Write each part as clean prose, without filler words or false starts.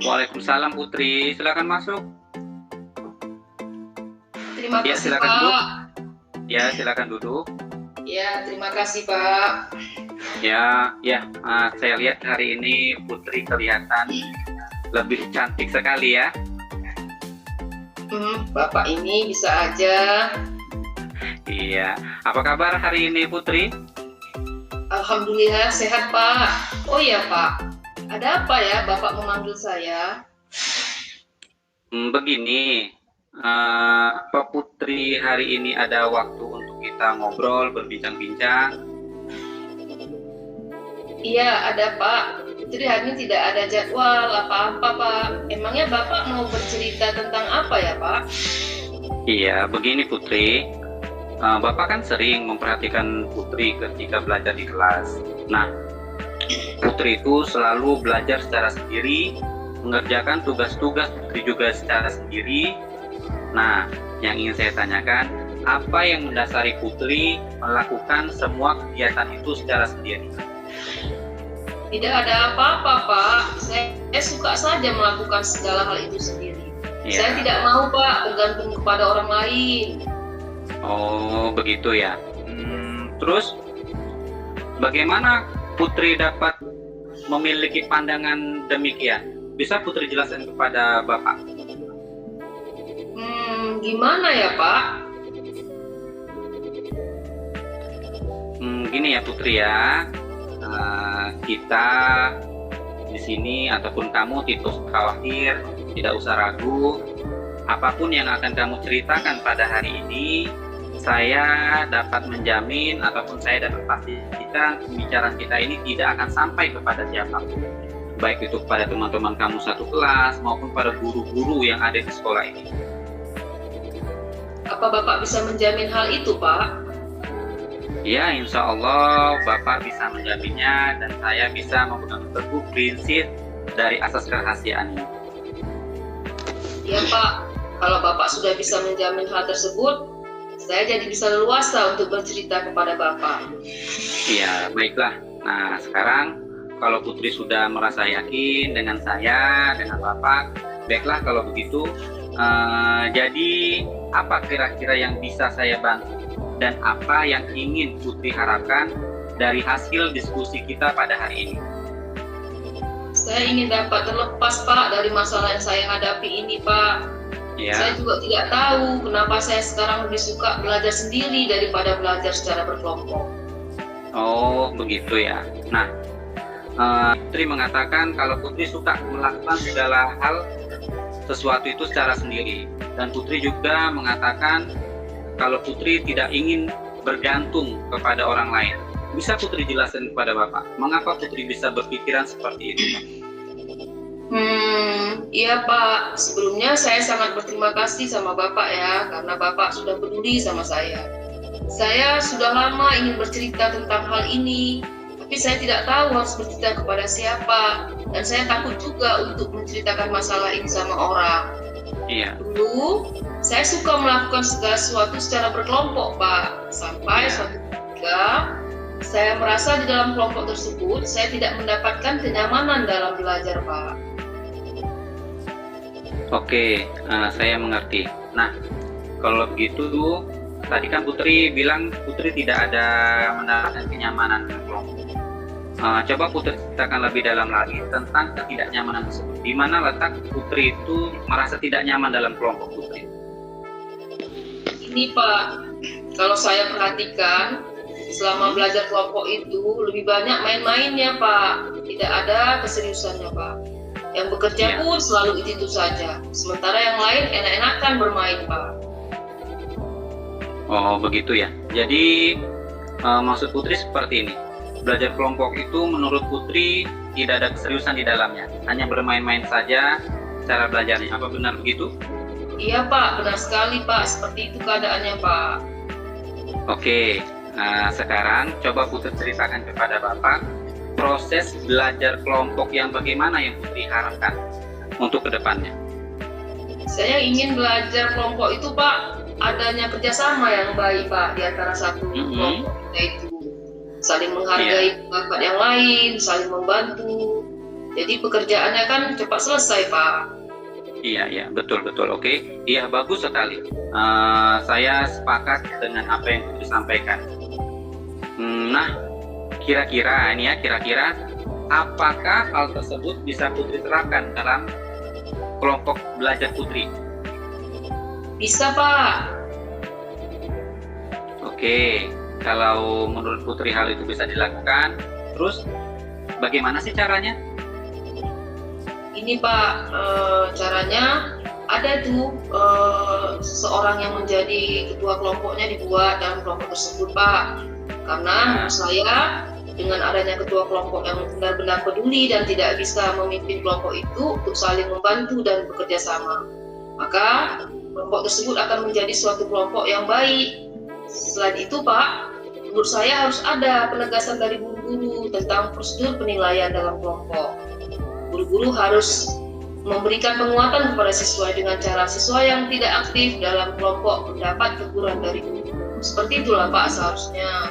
Waalaikumsalam Putri, silakan masuk. Terima Ya, kasih silakan Pak. duduk. Ya, silakan duduk. Ya, terima kasih Pak. Saya lihat hari ini Putri kelihatan lebih cantik sekali ya. Bapak ini bisa aja. Iya, apa kabar hari ini Putri? Alhamdulillah sehat Pak. Oh iya Pak, ada apa ya Bapak memanggil saya? Begini, Pak Putri hari ini ada waktu untuk kita ngobrol, berbincang-bincang? Iya ada Pak. Putri hari ini tidak ada jadwal apa-apa Pak. Emangnya Bapak mau bercerita tentang apa ya Pak? Iya, begini Putri. Bapak kan sering memperhatikan Putri ketika belajar di kelas. Nah, Putri itu selalu belajar secara sendiri, mengerjakan tugas-tugas Putri juga secara sendiri. Nah, yang ingin saya tanyakan, apa yang mendasari Putri melakukan semua kegiatan itu secara sendiri? Tidak ada apa-apa Pak. Saya suka saja melakukan segala hal itu sendiri. Ya. Saya tidak mau Pak bergantung kepada orang lain. Oh, begitu ya. Terus, bagaimana Putri dapat memiliki pandangan demikian? Bisa Putri jelaskan kepada Bapak? Gimana ya Pak? Gini ya Putri ya, kita di sini ataupun kamu tidak usah khawatir, tidak usah ragu. Apapun yang akan kamu ceritakan pada hari ini, saya dapat menjamin ataupun saya dapat pastikan pembicaraan kita ini tidak akan sampai kepada siapapun, baik itu kepada teman-teman kamu satu kelas maupun pada guru-guru yang ada di sekolah ini. Apa Bapak bisa menjamin hal itu Pak? Ya, insya Allah Bapak bisa menjaminnya dan saya bisa memegang teguh prinsip dari asas kerahasiaan ini. Ya Pak, kalau Bapak sudah bisa menjamin hal tersebut, saya jadi bisa leluasa untuk bercerita kepada Bapak. Iya, baiklah. Nah, sekarang kalau Putri sudah merasa yakin dengan saya, dengan Bapak, baiklah kalau begitu. Jadi, apa kira-kira yang bisa saya bantu? Dan apa yang ingin Putri harapkan dari hasil diskusi kita pada hari ini? Saya ingin dapat terlepas Pak dari masalah yang saya hadapi ini Pak. Ya. Saya juga tidak tahu kenapa saya sekarang lebih suka belajar sendiri daripada belajar secara berkelompok. Oh, begitu ya. Nah, Putri mengatakan kalau Putri suka melakukan segala hal sesuatu itu secara sendiri. Dan Putri juga mengatakan kalau Putri tidak ingin bergantung kepada orang lain. Bisa Putri jelaskan kepada Bapak, mengapa Putri bisa berpikiran seperti itu? Iya Pak, sebelumnya saya sangat berterima kasih sama Bapak ya, karena Bapak sudah peduli sama saya. Saya sudah lama ingin bercerita tentang hal ini, tapi saya tidak tahu harus bercerita kepada siapa, dan saya takut juga untuk menceritakan masalah ini sama orang. Iya. Dulu, saya suka melakukan segala sesuatu secara berkelompok Pak, sampai suatu ketika saya merasa di dalam kelompok tersebut saya tidak mendapatkan kenyamanan dalam belajar Pak. Oke, saya mengerti. Nah, kalau begitu, tadi kan Putri bilang Putri tidak ada mendapatkan kenyamanan dengan kelompok. Coba Putri ceritakan lebih dalam lagi tentang ketidaknyamanan tersebut. Di mana letak Putri itu merasa tidak nyaman dalam kelompok Putri? Ini Pak, kalau saya perhatikan, selama belajar kelompok itu lebih banyak main-mainnya Pak. Tidak ada keseriusannya Pak. Yang bekerja pun selalu itu saja. Sementara yang lain enak-enakan bermain Pak. Oh, begitu ya. Jadi maksud Putri seperti ini. Belajar kelompok itu menurut Putri tidak ada keseriusan di dalamnya. Hanya bermain-main saja cara belajarnya. Apa benar begitu? Iya Pak, benar sekali Pak. Seperti itu keadaannya Pak. Oke, sekarang coba Putri ceritakan kepada Bapak proses belajar kelompok yang bagaimana yang Putri harapkan untuk kedepannya. Saya ingin belajar kelompok itu Pak, adanya kerjasama yang baik Pak di antara satu kelompok kita itu. Saling menghargai pendapat yang lain, saling membantu. Jadi pekerjaannya kan cepat selesai, Pak. Iya, betul. Oke, iya bagus sekali. Saya sepakat dengan apa yang Putri sampaikan. Nah, kira-kira apakah hal tersebut bisa Putri terapkan dalam kelompok belajar Putri? Bisa, Pak. Oke, kalau menurut Putri hal itu bisa dilakukan, terus bagaimana sih caranya? Ini Pak, caranya ada tuh seseorang yang menjadi ketua kelompoknya dibuat dalam kelompok tersebut, Pak. Karena menurut saya dengan adanya ketua kelompok yang benar-benar peduli dan tidak bisa memimpin kelompok itu untuk saling membantu dan bekerja sama, maka kelompok tersebut akan menjadi suatu kelompok yang baik. Selain itu, Pak, menurut saya harus ada penegasan dari guru-guru tentang prosedur penilaian dalam kelompok. Guru-guru harus memberikan penguatan kepada siswa dengan cara siswa yang tidak aktif dalam kelompok mendapat teguran dari guru. Seperti itulah Pak seharusnya.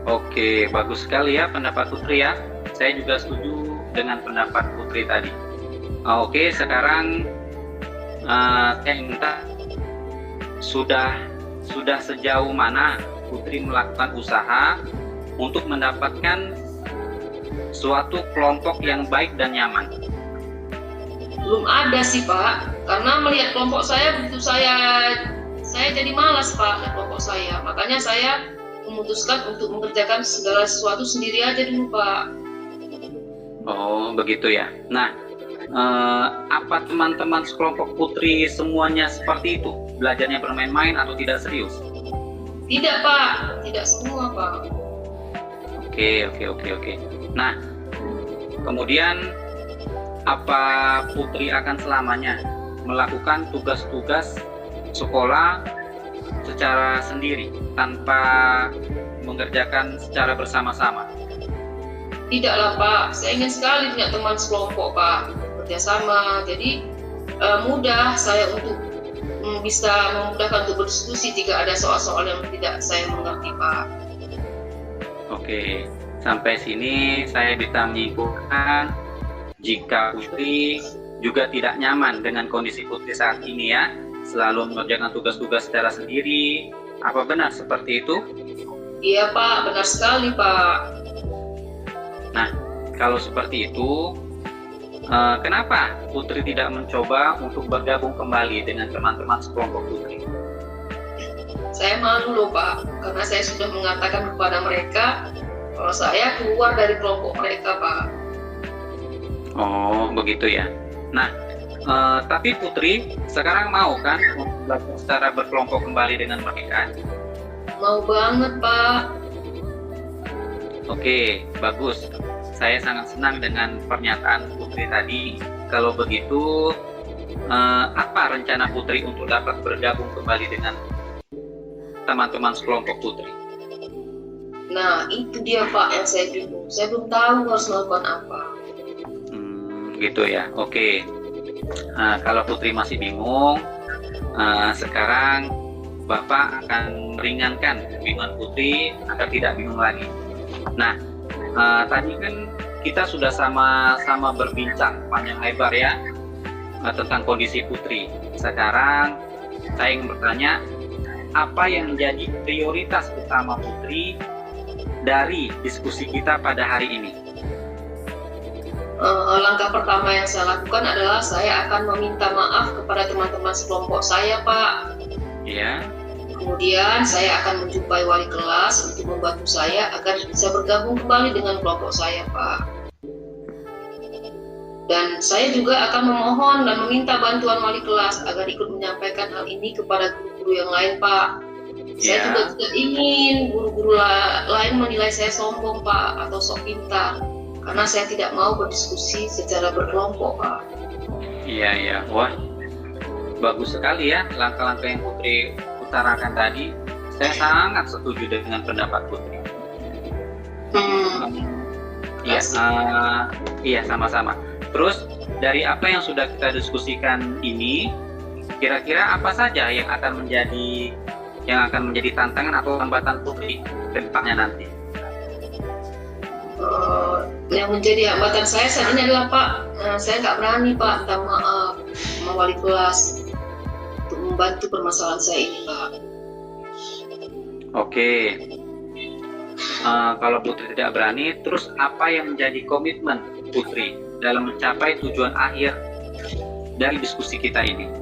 Oke, bagus sekali ya pendapat Putri ya. Saya juga setuju dengan pendapat Putri tadi. Oke, sekarang saya minta sudah sejauh mana Putri melakukan usaha untuk mendapatkan suatu kelompok yang baik dan nyaman? Belum ada sih Pak, karena melihat kelompok saya begitu saya jadi malas Pak lihat kelompok saya. Makanya saya memutuskan untuk mengerjakan segala sesuatu sendiri aja dulu Pak. Oh begitu ya. Nah, apa teman-teman sekelompok Putri semuanya seperti itu? Belajarnya bermain-main atau tidak serius? Tidak Pak, tidak semua Pak. Oke. Nah, kemudian apa Putri akan selamanya melakukan tugas-tugas sekolah secara sendiri tanpa mengerjakan secara bersama-sama? Tidaklah Pak, saya ingin sekali punya teman sekelompok Pak, kerjasama. Jadi mudah saya untuk bisa memudahkan untuk berdiskusi jika ada soal-soal yang tidak saya mengerti Pak. Oke, sampai sini saya bisa menyimpulkan jika Putri juga tidak nyaman dengan kondisi Putri saat ini ya, selalu mengerjakan tugas-tugas secara sendiri. Apa benar seperti itu? Iya Pak, benar sekali Pak. Nah, kalau seperti itu, kenapa Putri tidak mencoba untuk bergabung kembali dengan teman-teman sekelompok Putri? Saya malu loh Pak, karena saya sudah mengatakan kepada mereka kalau saya keluar dari kelompok mereka Pak. Oh, begitu ya. Nah, tapi Putri sekarang mau kan belajar secara berkelompok kembali dengan mereka? Mau banget Pak. Oke, bagus. Saya sangat senang dengan pernyataan Putri tadi. Kalau begitu, apa rencana Putri untuk dapat bergabung kembali dengan teman-teman sekelompok Putri? Nah, itu dia Pak yang saya bingung. Saya belum tahu harus melakukan apa. Gitu ya. Oke. Kalau Putri masih bingung, sekarang Bapak akan meringankan kebingungan Putri agar tidak bingung lagi. Nah, tadi kan kita sudah sama-sama berbincang panjang lebar ya tentang kondisi Putri. Sekarang saya ingin bertanya, apa yang menjadi prioritas utama Putri dari diskusi kita pada hari ini? Langkah pertama yang saya lakukan adalah saya akan meminta maaf kepada teman-teman sekelompok saya Pak. Ya. Kemudian saya akan menjumpai wali kelas untuk membantu saya agar bisa bergabung kembali dengan kelompok saya Pak. Dan saya juga akan memohon dan meminta bantuan wali kelas agar ikut menyampaikan hal ini kepada guru-guru yang lain Pak. Saya juga tidak ingin guru-guru lain menilai saya sombong Pak atau sok pintar, karena saya tidak mau berdiskusi secara berkelompok Pak. Iya. Wah, bagus sekali ya langkah-langkah yang Putri utarakan tadi. Saya sangat setuju dengan pendapat Putri. Iya, sama-sama. Terus dari apa yang sudah kita diskusikan ini, kira-kira apa saja yang akan menjadi tantangan atau hambatan Putri ke depannya nanti? yang menjadi hambatan saya saat ini adalah Pak, saya nggak berani Pak minta maaf sama wali kelas untuk membantu permasalahan saya ini Pak. Oke. Kalau Putri tidak berani, terus apa yang menjadi komitmen Putri dalam mencapai tujuan akhir dari diskusi kita ini?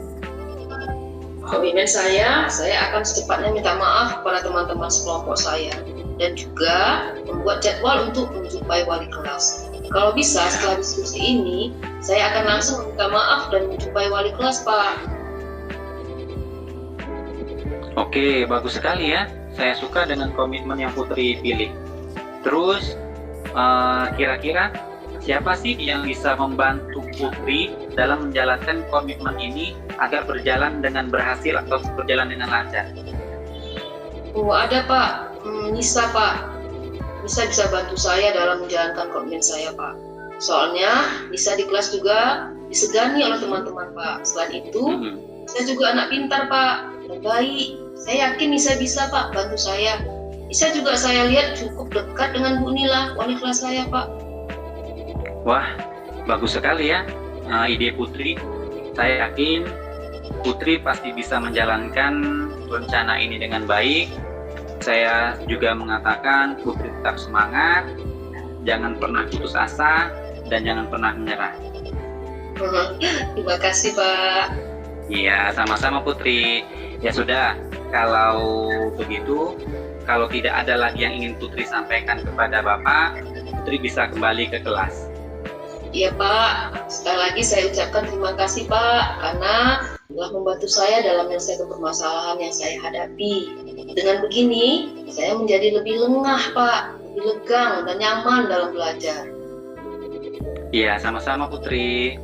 Komitmen saya akan secepatnya minta maaf kepada teman-teman sekelompok saya dan juga membuat jadwal untuk menjumpai wali kelas. Kalau bisa setelah diskusi ini, saya akan langsung minta maaf dan menjumpai wali kelas, Pak. Oke, bagus sekali ya. Saya suka dengan komitmen yang Putri pilih. Terus, kira-kira siapa sih yang bisa membantu Putri dalam menjalankan komitmen ini agar berjalan dengan berhasil atau berjalan dengan lancar? Oh, ada Pak. Nisa Pak. Nisa bisa bantu saya dalam menjalankan komitmen saya Pak. Soalnya Nisa di kelas juga disegani oleh teman-teman Pak. Selain itu, saya juga anak pintar Pak dan baik. Saya yakin Nisa bisa Pak bantu saya. Nisa juga saya lihat cukup dekat dengan Bu Nila, wali kelas saya Pak. Wah, bagus sekali ya ide Putri. Saya yakin Putri pasti bisa menjalankan rencana ini dengan baik. Saya juga mengatakan Putri tetap semangat, jangan pernah putus asa, dan jangan pernah menyerah. Terima kasih Pak. Iya, sama-sama Putri. Ya sudah, kalau begitu, kalau tidak ada lagi yang ingin Putri sampaikan kepada Bapak, Putri bisa kembali ke kelas. Iya Pak, sekali lagi saya ucapkan terima kasih Pak karena telah membantu saya dalam menyelesaikan permasalahan yang saya hadapi. Dengan begini, saya menjadi lebih lengah Pak, lebih legang dan nyaman dalam belajar. Iya, sama-sama Putri.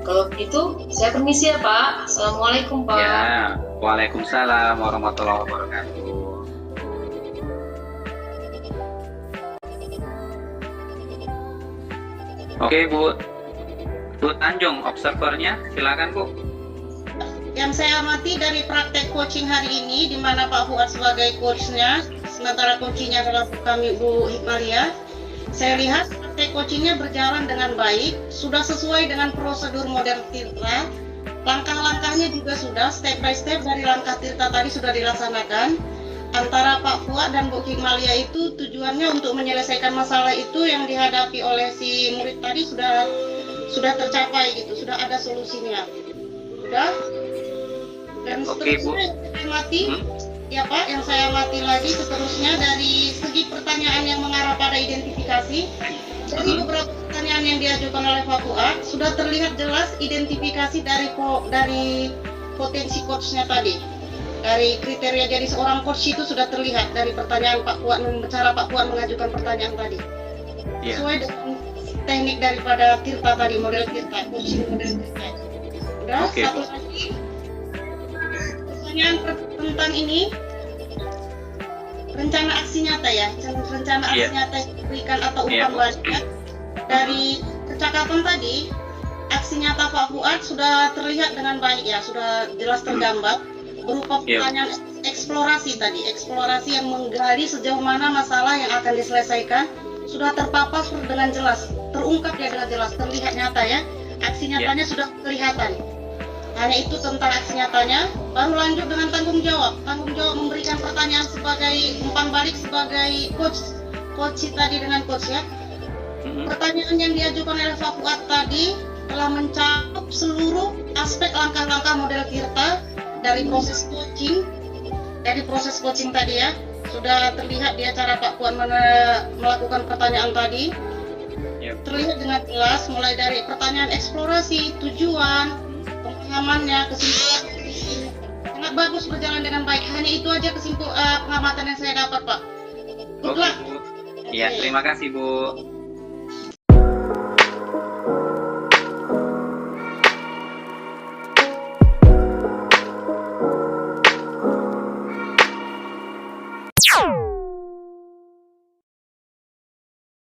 Kalau begitu, saya permisi ya Pak. Assalamualaikum Pak. Ya, waalaikumsalam warahmatullahi wabarakatuh. Oke Bu Tanjung, observernya, silakan Bu. Yang saya amati dari praktek coaching hari ini, di mana Pak Fuad sebagai coachnya, sementara coachingnya adalah kami Bu Hikmalia, saya lihat praktek coachingnya berjalan dengan baik, sudah sesuai dengan prosedur model Tirta, langkah-langkahnya juga sudah, step by step dari langkah Tirta tadi sudah dilaksanakan. Antara Pak Fuad dan Bu Hikmalia itu tujuannya untuk menyelesaikan masalah itu yang dihadapi oleh si murid tadi sudah tercapai gitu, sudah ada solusinya. Sudah. Dan seterusnya yang saya amati, ya Pak, yang saya amati lagi seterusnya dari segi pertanyaan yang mengarah pada identifikasi, dari beberapa pertanyaan yang diajukan oleh Pak Fuad, sudah terlihat jelas identifikasi dari potensi coachnya tadi. Dari kriteria jadi seorang coach itu sudah terlihat dari pertanyaan Pak Fuad, cara Pak Fuad mengajukan pertanyaan tadi. Sesuai dengan teknik daripada Tirta tadi, model Tirta, coaching model Tirta. Udah, satu lagi. Pertanyaan tentang ini, rencana aksi nyata ya, rencana aksi nyata yang diberikan atau umpan balik. Dari percakapan tadi, aksi nyata Pak Fuad sudah terlihat dengan baik ya, sudah jelas tergambar. Berupa pertanyaan eksplorasi tadi, eksplorasi yang menggali sejauh mana masalah yang akan diselesaikan sudah terpapas dengan jelas, terungkap ya dengan jelas, terlihat nyata ya, aksi nyatanya sudah kelihatan. Hanya itu tentang aksi nyatanya. Baru lanjut dengan tanggung jawab memberikan pertanyaan sebagai umpan balik sebagai coach tadi dengan coach ya. Pertanyaan yang diajukan oleh Pak Fuad tadi telah mencakup seluruh aspek langkah-langkah model Tirta. Dari proses coaching tadi ya, sudah terlihat dia cara Pak Fuad melakukan pertanyaan tadi. Terlihat dengan jelas mulai dari pertanyaan eksplorasi, tujuan, pemahamannya, kesimpulan. Sangat bagus berjalan dengan baik. Hanya itu aja pengamatan yang saya dapat Pak. Good luck. Ya, terima kasih Bu.